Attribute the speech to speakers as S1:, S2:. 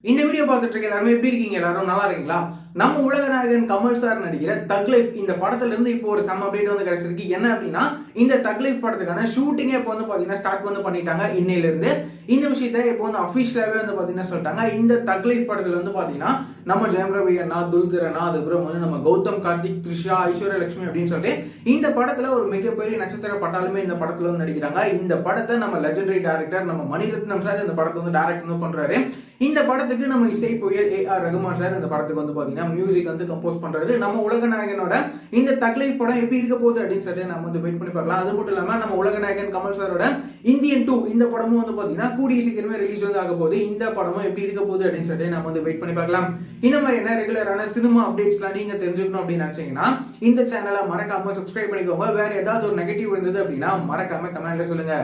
S1: இந்த வீடியோ பார்த்துட்டு இருக்க எல்லாருமே எப்படி இருக்கீங்க? எல்லாரும் நல்லா இருக்கீங்களா? நம்ம உலக நாயகன் கமல் சார் நடிக்கிற தக் லைஃப் இந்த படத்துல இருந்து இப்போ ஒரு செம்ம அப்டேட் வந்து கிடைச்சிருக்கு. என்ன அப்படின்னா, இந்த தக் லைஃப் படத்துக்கான ஷூட்டிங்கே இப்போ வந்து பாத்தீங்கன்னா ஸ்டார்ட் வந்து பண்ணிட்டாங்க. இன்னையில இருந்து இந்த விஷயத்தை இப்போ வந்து அபிஷியலாவே வந்து பாத்தீங்கன்னா சொல்லிட்டாங்க. இந்த தக் லைஃப் படத்துல வந்து பாத்தீங்கன்னா நம்ம ஜெயம் ரவி அண்ணா, துல்கர் அண்ணா, அதுக்கப்புறம் வந்து நம்ம கௌதம் கார்த்திக், த்ரிஷா, ஐஸ்வர்யா லட்சுமி அப்படின்னு சொல்லிட்டு இந்த படத்துல ஒரு மிகப்பெரிய நட்சத்திர பட்டாலுமே இந்த படத்துல வந்து நடிக்கிறாங்க. இந்த படத்தை நம்ம லெஜெண்டரி டைரக்டர் நம்ம மணிரத்னம் சார் இந்த படத்தை வந்து டைரக்ட் வந்து பண்றாரு. இந்த படத்துக்கு நம்ம இசை புயல் ஏ.ஆர். ரகுமான் சார் இந்த படத்துக்கு வந்து பாத்தீங்கன்னா மியூசிக் வந்து கம்போஸ் பண்றாரு. நம்ம உலக நாயகனோட இந்த தக் லைஃப் படம் எப்படி இருக்க போகுது அப்படின்னு சொல்லிட்டு நம்ம வந்து வெயிட் பண்ணி பார்க்கலாம். அது மட்டும் இல்லாம நம்ம உலக நாயகன் கமல் சாரோட இந்தியன் 2 இந்த படமும் வந்து பாத்தீங்கன்னா கூடிய சீக்கிரமே ரிலீஸ் வந்து ஆக போகுது. இந்த படமும் எப்படி இருக்க போகுது அப்படின்னு சொல்லிட்டு நம்ம வந்து வெயிட் பண்ணி பார்க்கலாம். இந்த மாதிரி என்ன ரெகுலரான சினிமா அப்டேட்ஸ்லாம் நீங்க தெரிஞ்சுக்கணும் அப்படின்னு நினைச்சீங்கன்னா இந்த சேனலை மறக்காம சப்ஸ்கிரைப் பண்ணிக்கோங்க. வேற ஏதாவது ஒரு நெகட்டிவ் இருந்தது அப்படின்னா மறக்காம கமெண்ட்ல சொல்லுங்க.